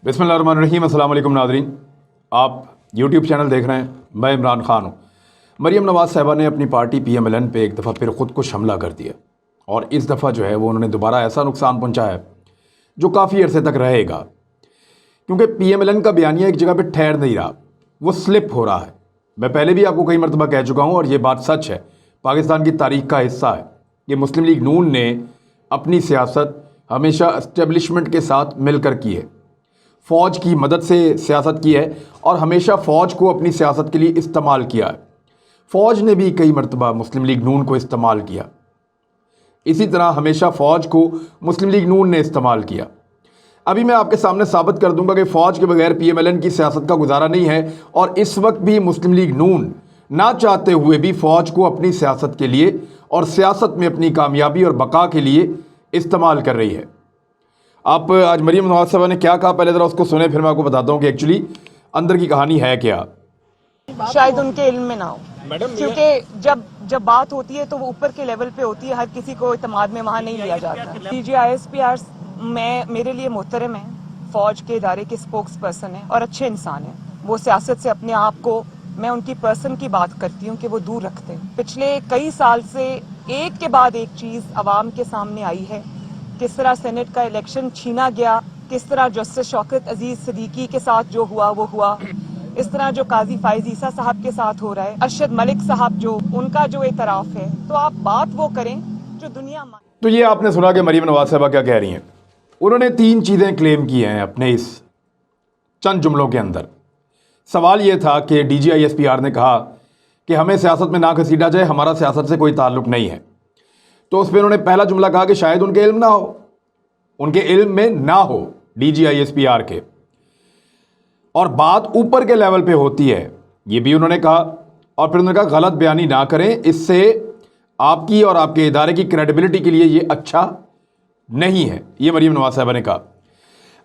बिस्मिल्लाहिर्रहमानिर्रहीम। अस्सलाम वालेकुम नाज़रीन, आप यूट्यूब चैनल देख रहे हैं। मैं इमरान खान हूँ। मरीम नवाज़ साहिबा ने अपनी पार्टी PMLN पे एक दफ़ा फिर ख़ुद को हमला कर दिया और इस दफ़ा जो है वो उन्होंने दोबारा ऐसा नुकसान पहुँचाया है जो काफ़ी अरसे तक रहेगा, क्योंकि PMLN का बयानिया एक जगह पर ठहर नहीं रहा, वो स्लिप हो रहा है। मैं पहले भी आपको कई मरतबा कह चुका हूँ और ये बात सच है, पाकिस्तान की तारीख़ का हिस्सा है कि मुस्लिम लीग नून ने अपनी सियासत हमेशा इस्टेब्लिशमेंट के साथ मिलकर की है, फ़ौज की मदद से सियासत की है और हमेशा फ़ौज को अपनी सियासत के लिए इस्तेमाल किया है। फ़ौज ने भी कई मरतबा मुस्लिम लीग नून को इस्तेमाल किया, इसी तरह हमेशा फ़ौज को मुस्लिम लीग नून ने इस्तेमाल किया। अभी मैं आपके सामने साबित कर दूंगा कि फ़ौज के बगैर PMLN की सियासत का गुजारा नहीं है और इस वक्त भी मुस्लिम लीग नून ना चाहते हुए भी फ़ौज को अपनी सियासत के लिए और सियासत में अपनी कामयाबी और बका के लिए इस्तेमाल कर रही है। आप आज मरीम नवाज़ साहिबा ने क्या कहा, पहले ज़रा उसको सुने, फिर मैं आपको बताता हूँ कि एक्चुअली अंदर की कहानी है क्या। शायद उनके इल्म में ना हो, क्योंकि जब बात होती है तो वो ऊपर के लेवल पे होती है, हर किसी को इत्मीनान में वहाँ नहीं लिया जाता। DGISPR मेरे लिए मोहतरम है, फौज के इदारे के स्पोक्स पर्सन है और अच्छे इंसान है। वो सियासत से अपने आप को, मैं उनकी पर्सन की बात करती हूँ कि वो दूर रखते हैं। पिछले कई साल से एक के बाद एक चीज़ अवाम के सामने आई है, किस तरह सेनेट का इलेक्शन छीना गया, किस तरह जस्टिस शौकत अजीज सिद्दीकी के साथ जो हुआ वो हुआ, इस तरह जो काजी फाइज ईसा साहब के साथ हो रहा है, अरशद मलिक साहब जो उनका जो एतराफ़ है, तो आप बात वो करें जो दुनिया। तो ये आपने सुना कि मरीम नवाज़ साहिबा क्या कह रही हैं। उन्होंने 3 चीज़ें क्लेम की हैं अपने इस चंद जुमलों के अंदर। सवाल ये था कि DGISPR ने कहा कि हमें सियासत में ना घसीटा जाए, हमारा सियासत से कोई ताल्लुक़ नहीं है। तो उस पर उन्होंने पहला जुमला कहा कि शायद उनके इल्म ना हो, उनके इल्म में ना हो DGISPR के, और बात ऊपर के लेवल पे होती है, ये भी उन्होंने कहा। और फिर उन्होंने कहा गलत बयानी ना करें, इससे आपकी और आपके इदारे की क्रेडिबिलिटी के लिए ये अच्छा नहीं है, ये मरीम नवाज़ साहिबा ने कहा।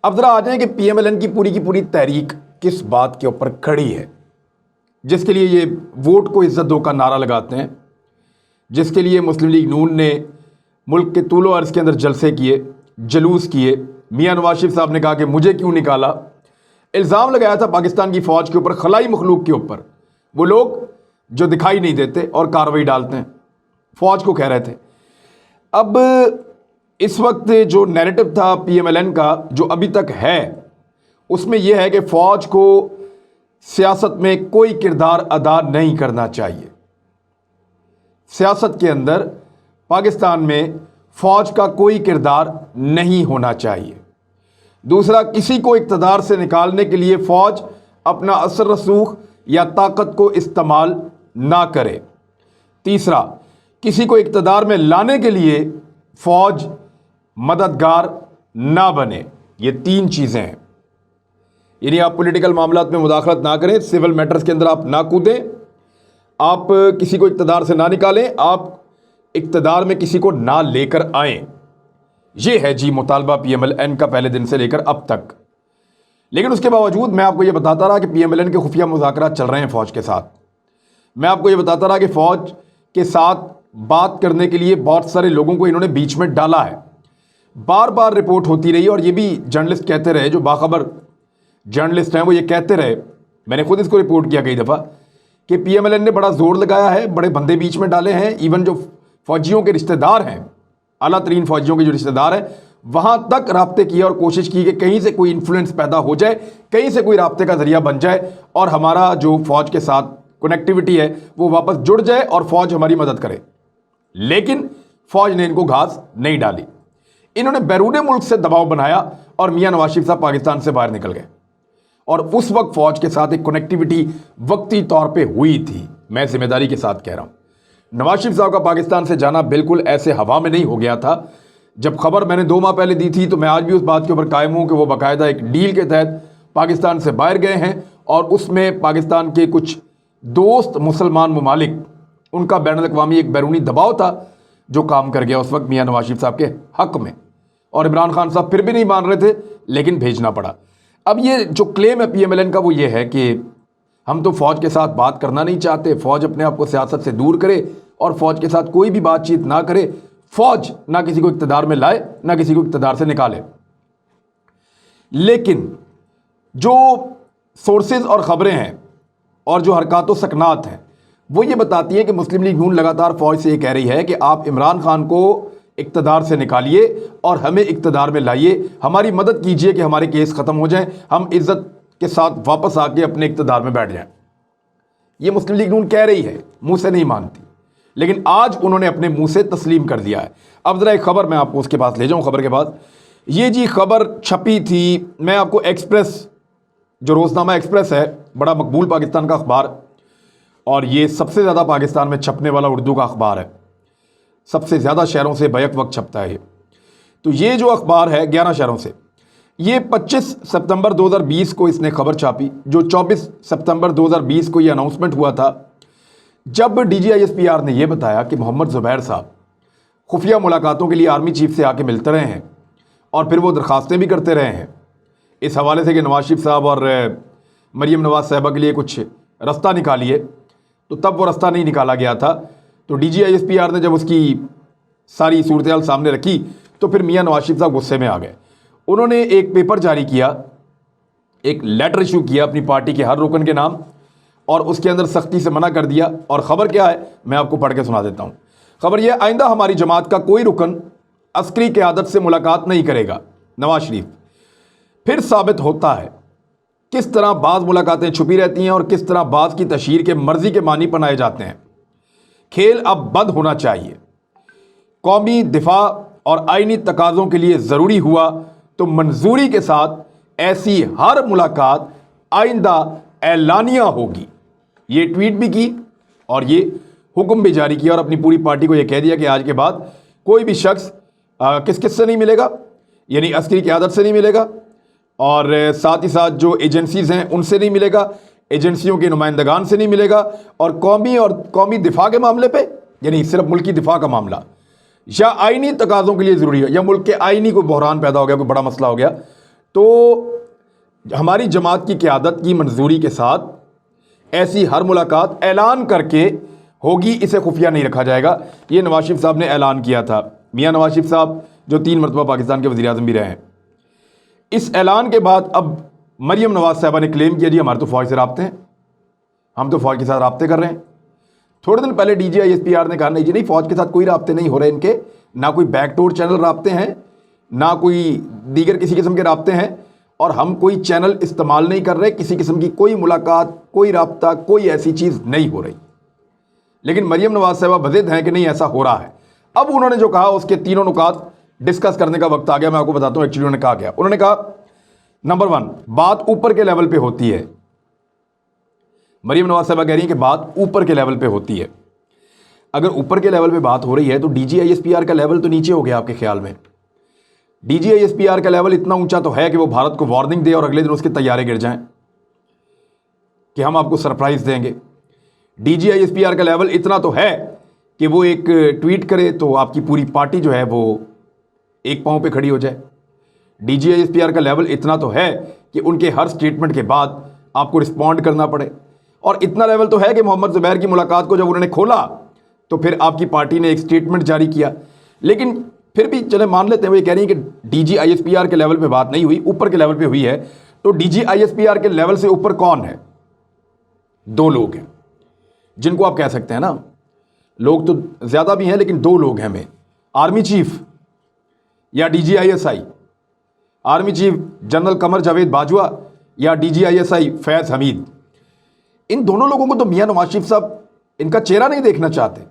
अब ज़रा आ जाए कि PMLN की पूरी तहरीक किस बात के ऊपर खड़ी है, जिसके लिए ये वोट को इज्जत दो का नारा लगाते हैं, जिसके लिए मुस्लिम लीग नून ने मुल्क के तूलो अर्ज़ के अंदर जलसे किए, जलूस किए। मियां नवाज शरीफ साहब ने कहा कि मुझे क्यों निकाला, इल्ज़ाम लगाया था पाकिस्तान की फ़ौज के ऊपर, खलाई मखलूक के ऊपर, वो लोग जो दिखाई नहीं देते और कार्रवाई डालते हैं, फ़ौज को कह रहे थे। अब इस वक्त जो नैरेटिव था PMLN का, जो अभी तक है, उसमें यह है कि फ़ौज को सियासत में कोई किरदार अदा नहीं करना चाहिए। सियासत के अंदर पाकिस्तान में फ़ौज का कोई किरदार नहीं होना चाहिए। दूसरा, किसी को इक़्तिदार से निकालने के लिए फ़ौज अपना असर रसूख या ताकत को इस्तेमाल ना करे। तीसरा, किसी को इक़्तिदार में लाने के लिए फ़ौज मददगार ना बने। ये 3 चीज़ें हैं, यानी आप पॉलिटिकल मामलात में मुदाखलत ना करें, सिविल मैटर्स के अंदर आप ना कूदें, आप किसी को इक़्तिदार से ना निकालें, आप इक़्तिदार में किसी को ना लेकर आएँ। ये है जी मुतालबा PMLN का पहले दिन से लेकर अब तक। लेकिन उसके बावजूद मैं आपको ये बताता रहा कि PMLN के खुफिया मुज़ाकरात चल रहे हैं फ़ौज के साथ। मैं आपको ये बताता रहा कि फ़ौज के साथ बात करने के लिए बहुत सारे लोगों को इन्होंने बीच में डाला है। बार बार रिपोर्ट होती रही और ये भी जर्नलिस्ट कहते रहे, जो बाखबर जर्नलिस्ट हैं वो ये कहते रहे, मैंने खुद इसको रिपोर्ट किया कई दफ़ा, कि PMLN ने बड़ा ज़ोर लगाया है, बड़े बंदे बीच में डाले हैं, इवन जो फ़ौजियों के रिश्तेदार हैं, आला तरीन फ़ौजियों के जो रिश्तेदार हैं, वहाँ तक राब्ते किए और कोशिश की कि कहीं से कोई इन्फ्लुएंस पैदा हो जाए, कहीं से कोई राब्ते का ज़रिया बन जाए और हमारा जो फ़ौज के साथ कनेक्टिविटी है वो वापस जुड़ जाए और फ़ौज हमारी मदद करे। लेकिन फ़ौज ने इनको घास नहीं डाली, इन्होंने बैरून मुल्क से दबाव बनाया और मियां नवाज शरीफ साहब पाकिस्तान से बाहर निकल गए। और उस वक्त फ़ौज के साथ एक कनेक्टिविटी वक्ती तौर पे हुई थी, मैं जिम्मेदारी के साथ कह रहा हूँ। नवाज शरीफ साहब का पाकिस्तान से जाना बिल्कुल ऐसे हवा में नहीं हो गया था। जब खबर मैंने 2 माह पहले दी थी तो मैं आज भी उस बात के ऊपर कायम हूँ कि वो बाकायदा एक डील के तहत पाकिस्तान से बाहर गए हैं और उसमें पाकिस्तान के कुछ दोस्त मुसलमान ममालिक, उनका बैनुल अक़वामी एक बैरूनी दबाव था जो काम कर गया उस वक्त मियां नवाज शरीफ साहब के हक़ में, और इमरान खान साहब फिर भी नहीं मान रहे थे, लेकिन भेजना पड़ा। अब ये जो क्लेम है PMLN का वो ये है कि हम तो फ़ौज के साथ बात करना नहीं चाहते, फ़ौज अपने आप को सियासत से दूर करे और फ़ौज के साथ कोई भी बातचीत ना करे, फ़ौज ना किसी को इक़्तिदार में लाए ना किसी को इक़्तिदार से निकाले। लेकिन جو سورسز اور خبریں ہیں اور جو حرکات و سکنات ہیں وہ یہ بتاتی ہیں کہ مسلم لیگ نون لگاتار فوج سے یہ کہہ رہی ہے کہ آپ عمران خان کو اقتدار سے نکالیے اور ہمیں اقتدار میں لائیے، ہماری مدد کیجئے کہ ہمارے کیس ختم ہو جائیں، ہم عزت کے ساتھ واپس آ کے اپنے اقتدار میں بیٹھ جائیں۔ یہ مسلم لیگ نون کہہ رہی ہے، منہ سے نہیں مانتی، لیکن آج انہوں نے اپنے منہ سے تسلیم کر دیا ہے۔ اب ذرا ایک خبر میں آپ کو اس کے پاس لے جاؤں، خبر کے بعد یہ جی خبر چھپی تھی، میں آپ کو ایکسپریس، جو روزنامہ ایکسپریس ہے، بڑا مقبول پاکستان کا اخبار، اور یہ سب سے زیادہ پاکستان میں چھپنے والا اردو کا اخبار ہے، سب سے زیادہ شہروں سے بیک وقت چھپتا ہے یہ۔ تو یہ جو اخبار ہے 11 شہروں سے، یہ 25 ستمبر 2020 کو اس نے خبر چھاپی، جو 24 ستمبر 2020 کو یہ اناؤنسمنٹ ہوا تھا، جب D G I S P R نے یہ بتایا کہ محمد زبیر صاحب خفیہ ملاقاتوں کے لیے آرمی چیف سے آ کے ملتے رہے ہیں اور پھر وہ درخواستیں بھی کرتے رہے ہیں اس حوالے سے کہ نواز شریف صاحب اور مریم نواز صاحبہ کے لیے کچھ رستہ نکالیے، تو تب وہ رستہ نہیں نکالا گیا تھا۔ تو D G I S P R نے جب اس کی ساری صورتحال سامنے رکھی تو پھر میاں نواز شریف صاحب غصے میں آ گئے۔ انہوں نے ایک پیپر جاری کیا، ایک لیٹر ایشو کیا اپنی پارٹی کے ہر رکن کے نام، اور اس کے اندر سختی سے منع کر دیا۔ اور خبر کیا ہے میں آپ کو پڑھ کے سنا دیتا ہوں۔ خبر یہ، آئندہ ہماری جماعت کا کوئی رکن عسکری قیادت سے ملاقات نہیں کرے گا۔ نواز شریف، پھر ثابت ہوتا ہے کس طرح بعض ملاقاتیں چھپی رہتی ہیں اور کس طرح بعض کی تشہیر کے مرضی کے معنی پنائے جاتے ہیں۔ کھیل اب بند ہونا چاہیے۔ قومی دفاع اور آئینی تقاضوں کے لیے ضروری ہوا تو منظوری کے ساتھ ایسی ہر ملاقات آئندہ اعلانیہ ہوگی۔ یہ ٹویٹ بھی کی اور یہ حکم بھی جاری کیا اور اپنی پوری پارٹی کو یہ کہہ دیا کہ آج کے بعد کوئی بھی شخص کس سے نہیں ملے گا، یعنی عسکری قیادت سے نہیں ملے گا، اور ساتھ ہی ساتھ جو ایجنسیز ہیں ان سے نہیں ملے گا، ایجنسیوں کے نمائندگان سے نہیں ملے گا، اور قومی دفاع کے معاملے پہ، یعنی صرف ملکی دفاع کا معاملہ یا آئینی تقاضوں کے لیے ضروری ہے، یا ملک کے آئینی کوئی بحران پیدا ہو گیا، کوئی بڑا مسئلہ ہو گیا، تو ہماری جماعت کی قیادت کی منظوری کے ساتھ ایسی ہر ملاقات اعلان کر کے ہوگی، اسے خفیہ نہیں رکھا جائے گا۔ یہ نواز شریف صاحب نے اعلان کیا تھا، میاں نواز شریف صاحب جو 3 مرتبہ پاکستان کے وزیر اعظم بھی رہے ہیں۔ اس اعلان کے بعد اب مریم نواز صاحبہ نے کلیم کیا، جی ہمارے تو فوج سے رابطے ہیں، ہم تو فوج کے ساتھ رابطے کر رہے ہیں۔ تھوڑے دن پہلے D G I S P R نے کہا نہیں جی نہیں، فوج کے ساتھ کوئی رابطے نہیں ہو رہے ان کے، نہ کوئی بیک ڈور چینل رابطے ہیں، نہ کوئی دیگر کسی قسم کے رابطے ہیں، اور ہم کوئی چینل استعمال نہیں کر رہے، کسی قسم کی کوئی ملاقات، کوئی رابطہ، کوئی ایسی چیز نہیں ہو رہی۔ لیکن مریم نواز صاحبہ بضد ہیں کہ نہیں ایسا ہو رہا ہے۔ اب انہوں نے جو کہا اس کے تینوں نکات ڈسکس کرنے کا وقت آ گیا، میں آپ کو بتاتا ہوں ایکچولی انہوں نے کہا کیا۔ انہوں نے کہا نمبر 1، بات اوپر کے لیول پہ ہوتی ہے۔ مریم نواز صاحبہ کہہ رہی ہیں کہ بات اوپر کے لیول پہ ہوتی ہے۔ اگر اوپر کے لیول پہ بات ہو رہی ہے تو D G I S P R کا لیول تو نیچے ہو گیا آپ کے خیال میں؟ D G I S P R کا لیول اتنا اونچا تو ہے کہ وہ بھارت کو وارننگ دے اور اگلے دن اس کے طیارے گر جائیں کہ ہم آپ کو سرپرائز دیں گے۔ D G I S P R کا لیول اتنا تو ہے کہ وہ ایک ٹویٹ کرے تو آپ کی پوری پارٹی جو ہے وہ ایک پاؤں پہ کھڑی ہو جائے۔ D G I S P R کا لیول اتنا تو ہے کہ ان کے ہر سٹیٹمنٹ کے بعد آپ کو رسپونڈ کرنا پڑے، اور اتنا لیول تو ہے کہ محمد زبیر کی ملاقات کو جب انہوں نے کھولا تو پھر آپ کی پارٹی نے ایک سٹیٹمنٹ جاری کیا۔ لیکن پھر بھی چلے مان لیتے ہیں، وہ یہ کہہ رہی ہیں کہ D G I S P R کے لیول پہ بات نہیں ہوئی، اوپر کے لیول پہ ہوئی ہے۔ تو D G I S P R کے لیول سے اوپر کون ہے؟ 2 لوگ ہیں جن کو آپ کہہ سکتے ہیں نا، لوگ تو زیادہ بھی ہیں لیکن 2 لوگ ہیں میں، آرمی چیف یا D G I S I, army chief general Qamar Javed Bajwa یا ڈی جی آئی ایس آئی فیض حمید۔ ان دونوں لوگوں کو تو میاں نواز شریف صاحب ان کا چہرہ نہیں دیکھنا چاہتے،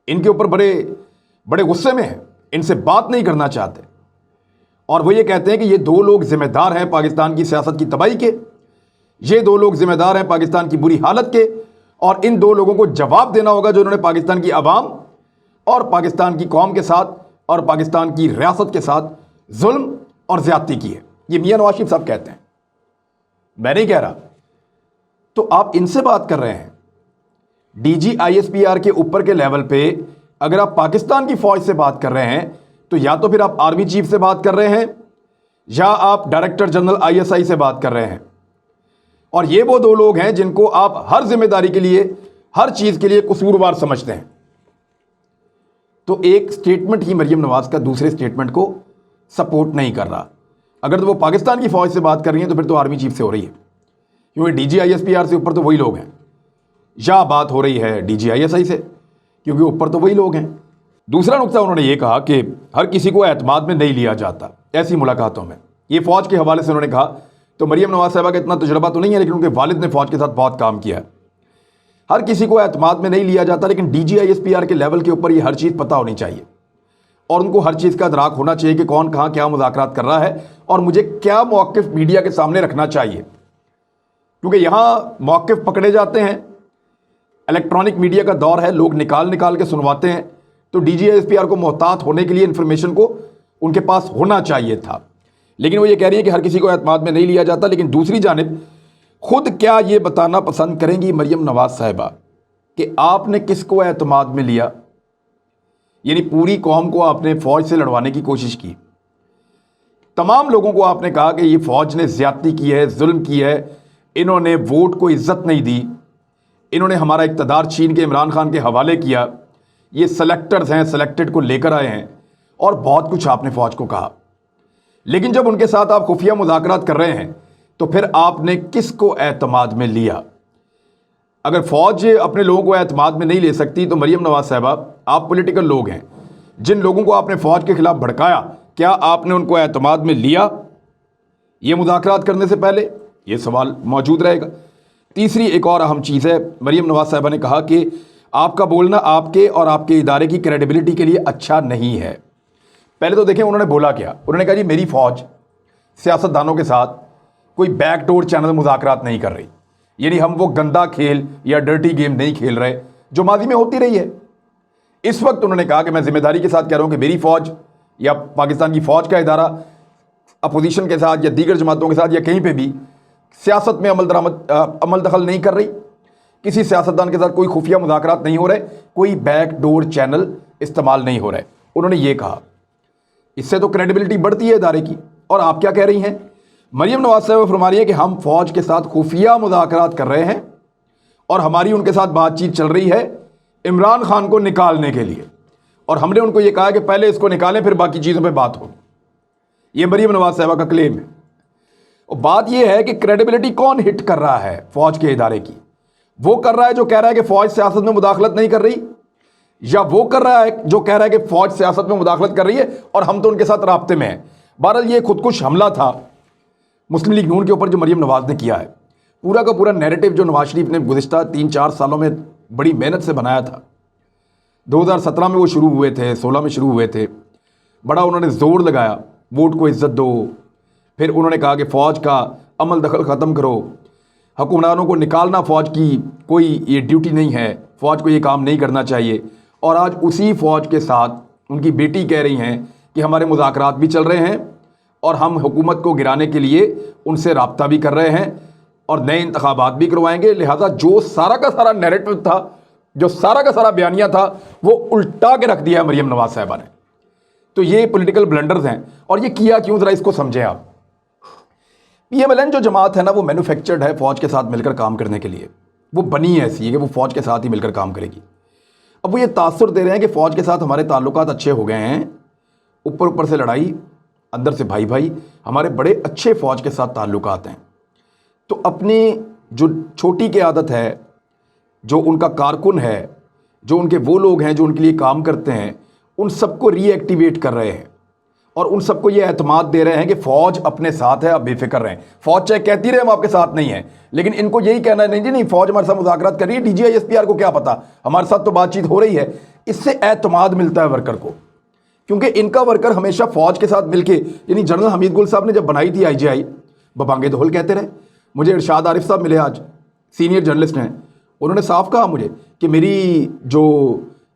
ان کے اوپر بڑے غصے میں ہیں، ان سے بات نہیں کرنا چاہتے، اور وہ یہ کہتے ہیں کہ یہ 2 لوگ ذمہ دار ہیں پاکستان کی سیاست کی تباہی کے، یہ 2 لوگ ذمہ دار ہیں پاکستان کی بری حالت کے، اور ان 2 لوگوں کو جواب دینا ہوگا جو انہوں نے پاکستان کی عوام اور پاکستان کی قوم کے ساتھ اور پاکستان کی ریاست کے ساتھ ظلم اور زیادتی کی ہے۔ یہ میاں نواز شریف صاحب کہتے ہیں، میں نہیں کہہ رہا۔ تو آپ ان سے بات کر رہے ہیں D G I S P R کے اوپر کے لیول پہ۔ اگر آپ پاکستان کی فوج سے بات کر رہے ہیں تو یا تو پھر آپ آرمی چیف سے بات کر رہے ہیں یا آپ ڈائریکٹر جنرل آئی ایس آئی سے بات کر رہے ہیں، اور یہ وہ 2 لوگ ہیں جن کو آپ ہر ذمہ داری کے لیے، ہر چیز کے لیے قصوروار سمجھتے ہیں۔ تو ایک سٹیٹمنٹ ہی مریم نواز کا دوسرے سٹیٹمنٹ کو سپورٹ نہیں کر رہا۔ अगर तो वो पाकिस्तान की फ़ौज से बात कर रही हैं तो फिर तो आर्मी चीफ से हो रही है, क्योंकि DGISPR से ऊपर तो वही लोग हैं, या बात हो रही है DGISI से, क्योंकि ऊपर तो वही लोग हैं। दूसरा नुक्ता उन्होंने ये कहा कि हर किसी को एतमाद में नहीं लिया जाता ऐसी मुलाकातों में। ये फ़ौज के हवाले से उन्होंने कहा, तो मरियम नवाज साहिबा का इतना तजुर्बा तो नहीं है, लेकिन उनके वालिद ने फ़ौज के साथ बहुत काम किया है। हर किसी को एतमाद में नहीं लिया जाता, लेकिन DGISPR के लेवल के ऊपर ये हर चीज़ पता होनी चाहिए और उनको हर चीज़ का अदराक होना चाहिए कि कौन कहाँ क्या मुज़ाकरात कर रहा है और मुझे क्या मौक़िफ़ मीडिया के सामने रखना चाहिए, क्योंकि यहाँ मौक़िफ़ पकड़े जाते हैं। इलेक्ट्रॉनिक मीडिया का दौर है, लोग निकाल निकाल के सुनवाते हैं, तो DGISPR को मोहतात होने के लिए इन्फॉर्मेशन को उनके पास होना चाहिए था। लेकिन वो ये कह रही है कि हर किसी को एतमाद में नहीं लिया जाता। लेकिन दूसरी जानिब खुद क्या ये बताना पसंद करेंगी मरियम नवाज साहिबा कि आपने किसको एतमाद में लिया? यानी पूरी कौम को आपने फ़ौज से लड़वाने की कोशिश की, तमाम लोगों को आपने कहा कि ये फ़ौज ने ज़्यादती की है, जुल्म की है, इन्होंने वोट को इज्जत नहीं दी, इन्होंने हमारा इक़्तिदार छीन के इमरान खान के हवाले किया, ये सेलेक्टर्स हैं, सेलेक्टेड को लेकर आए हैं, और बहुत कुछ आपने फ़ौज को कहा। लेकिन जब उनके साथ आप खुफिया मुज़ाकरात कर रहे हैं तो फिर आपने किसको एतमाद में लिया? अगर फ़ौज अपने लोगों को एतमाद में नहीं ले सकती तो मरियम नवाज साहिबा, आप पॉलिटिकल लोग हैं, जिन लोगों को आपने फ़ौज के ख़िलाफ़ भड़काया, क्या आपने उनको एतमाद में लिया ये मुज़ाकरात करने से पहले? ये सवाल मौजूद रहेगा। तीसरी एक और अहम चीज़ है, मरियम नवाज साहिबा ने कहा कि आपका बोलना आपके और आपके इदारे की क्रेडिबिलिटी के लिए अच्छा नहीं है। पहले तो देखें उन्होंने बोला क्या। उन्होंने कहा जी मेरी फ़ौज सियासतदानों के साथ कोई बैकडोर चैनल मुज़ाकरात नहीं कर रही, यानी हम वो गंदा खेल या डर्टी गेम नहीं खेल रहे जो माजी में होती रही है। इस वक्त उन्होंने कहा कि मैं जिम्मेदारी के साथ कह रहा हूँ कि मेरी फ़ौज या पाकिस्तान की फ़ौज का इदारा अपोजिशन के साथ या दीगर जमातों के साथ या कहीं पे भी सियासत में अमल दखल नहीं कर रही, किसी सियासतदान के साथ कोई खुफिया मुज़ाकरात नहीं हो रहे, कोई बैकडोर चैनल इस्तेमाल नहीं हो रहे। उन्होंने ये कहा, इससे तो क्रेडिबिलिटी बढ़ती है इदारे की। और आप क्या कह रही हैं? मरियम नवाज साहिबा फरमा रही है कि हम फ़ौज के साथ खुफिया मुज़ाकरात कर रहे हैं और हमारी उनके साथ बातचीत चल रही है इमरान खान को निकालने के लिए, और हमने उनको ये कहा कि पहले इसको निकालें फिर बाकी चीज़ों पे बात होगी। ये मरियम नवाज साहिबा का क्लेम है। और बात यह है कि क्रेडिबिलिटी कौन हिट कर रहा है फ़ौज के इदारे की? वो कर रहा है जो कह रहा है कि फ़ौज सियासत में मुदाखलत नहीं कर रही, या वो कर रहा है जो कह रहा है कि फ़ौज सियासत में मुदाखलत कर रही है और हम तो उनके साथ राब्ते में हैं? बहरहाल ये खुदकुश हमला था मुस्लिम लीग नून के ऊपर जो मरियम नवाज ने किया है। पूरा का पूरा नैरेटिव जो नवाज शरीफ ने गुज़िश्ता 3-4 सालों में बड़ी मेहनत से बनाया था, 2017 में वो शुरू हुए थे, 16 में शुरू हुए थे, बड़ा उन्होंने ज़ोर लगाया वोट को इज़्ज़त दो, फिर उन्होंने कहा कि फ़ौज का अमल दखल ख़त्म करो, हुक्मरानों को निकालना फ़ौज की कोई ये ड्यूटी नहीं है, फ़ौज को ये काम नहीं करना चाहिए। और आज उसी फ़ौज के साथ उनकी बेटी कह रही हैं कि हमारे मुज़ाकरात भी चल रहे हैं और हम हुकूमत को गिराने के लिए उनसे राब्ता भी कर रहे हैं और नए इंतखाबात भी करवाएंगे। लिहाजा जो सारा का सारा नैरेटिव था, जो सारा का सारा बयानिया था, वो उल्टा के रख दिया है मरियम नवाज साहिबा ने। तो ये पॉलिटिकल ब्लंडर्स हैं। और ये किया क्यों, ज़रा इसको समझें आप। PMLN जो जमात है ना, वो मैन्युफैक्चर्ड है फ़ौज के साथ मिलकर काम करने के लिए। वो बनी ऐसी है कि वो फ़ौज के साथ ही मिलकर काम करेगी। अब वो ये तासुर दे रहे हैं कि फ़ौज के साथ हमारे ताल्लुकात अच्छे हो गए हैं, ऊपर ऊपर से लड़ाई, अंदर से भाई भाई, हमारे बड़े अच्छे फ़ौज के साथ ताल्लुकात हैं। तो अपनी जो छोटी की आदत है, जो उनका कारकुन है, जो उनके वो लोग हैं जो उनके लिए काम करते हैं, उन सबको रीएक्टिवेट कर रहे हैं और उन सबको ये एतमाद दे रहे हैं कि फ़ौज अपने साथ है, आप बेफिक्र रहें। फ़ौज चाहे कहती रहे हम आपके साथ नहीं है, लेकिन इनको यही कहना है नहीं जी नहीं, फ़ौज हमारे साथ मुज़ाकरात कर रही है, DGISPR को क्या पता, हमारे साथ तो बातचीत हो रही है। इससे एतमाद मिलता है वर्कर को, क्योंकि इनका वर्कर हमेशा फ़ौज के साथ मिलके, यानी जनरल हमीद गुल साहब ने जब बनाई थी IGI, बबांगे धोल कहते रहे। मुझे इरशाद आरिफ साहब मिले आज, सीनियर जर्नलिस्ट हैं, उन्होंने साफ कहा मुझे कि मेरी जो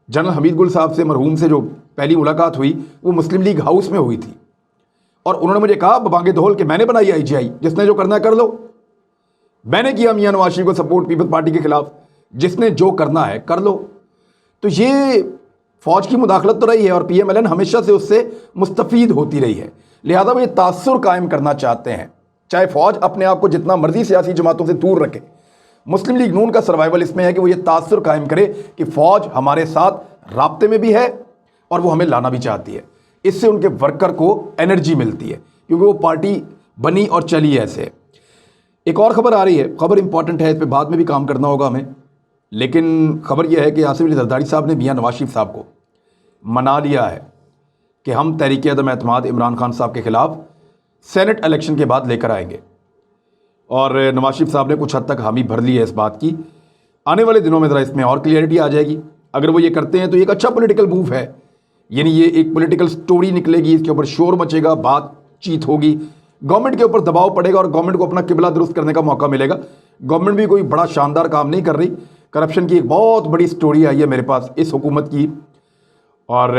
जनरल हमीद गुल साहब से, मरहूम से जो पहली मुलाकात हुई वो मुस्लिम लीग हाउस में हुई थी, और उन्होंने मुझे कहा बबांगे धोल कि मैंने बनाई IGI, जिसने जो करना है कर लो। मैंने किया मियां नवाज शरीफ को सपोर्ट पीपल्स पार्टी के खिलाफ, जिसने जो करना है कर लो। तो ये फ़ौज की मुदाखलत तो रही है और PMLN हमेशा से उससे मुस्तफ़ीद होती रही है। लिहाजा वो ये तासुर कायम करना चाहते हैं, चाहे फ़ौज अपने आप को जितना मर्जी सियासी जमातों से दूर रखे। मुस्लिम लीग नून का सर्वाइवल इसमें है कि वो ये तासुर कायम करे कि फ़ौज हमारे साथ राब्ते में भी है और वो हमें लाना भी चाहती है। इससे उनके वर्कर को एनर्जी मिलती है। क्योंकि वो पार्टी बनी और चली ऐसे। एक और ख़बर आ रही है, खबर इंपॉर्टेंट है, इस पर बाद में भी काम करना होगा हमें, लेकिन खबर यह है कि आसिफ अली जरदारी साहब ने मियां नवाज शरीफ साहब को मना लिया है कि हम तहरीक अदम एतमाद इमरान खान साहब के ख़िलाफ़ सेनेट इलेक्शन के बाद लेकर आएंगे। और नवाज शरीफ साहब ने कुछ हद तक हामी भर ली है इस बात की। आने वाले दिनों में ज़रा इसमें और क्लियरिटी आ जाएगी। अगर वो ये करते हैं तो ये एक अच्छा पॉलिटिकल मूव है, यानी ये एक पॉलिटिकल स्टोरी निकलेगी, इसके ऊपर शोर मचेगा, बातचीत होगी, गवर्नमेंट के ऊपर दबाव पड़ेगा और गवर्नमेंट को अपना किबला दुरुस्त करने का मौका मिलेगा। गवर्नमेंट भी कोई बड़ा शानदार काम नहीं कर रही, करप्शन की एक बहुत बड़ी स्टोरी आई है मेरे पास इस हुकूमत की, और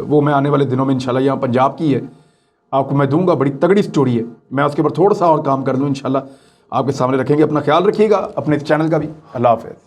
वो मैं आने वाले दिनों में इंशाल्लाह, यहाँ पंजाब की है, आपको मैं दूंगा, बड़ी तगड़ी स्टोरी है, मैं उसके ऊपर थोड़ा सा और काम कर लूँ, इंशाल्लाह आपके सामने रखेंगे। अपना ख्याल रखिएगा, अपने इस चैनल का भी। अल्लाह हाफ़िज़।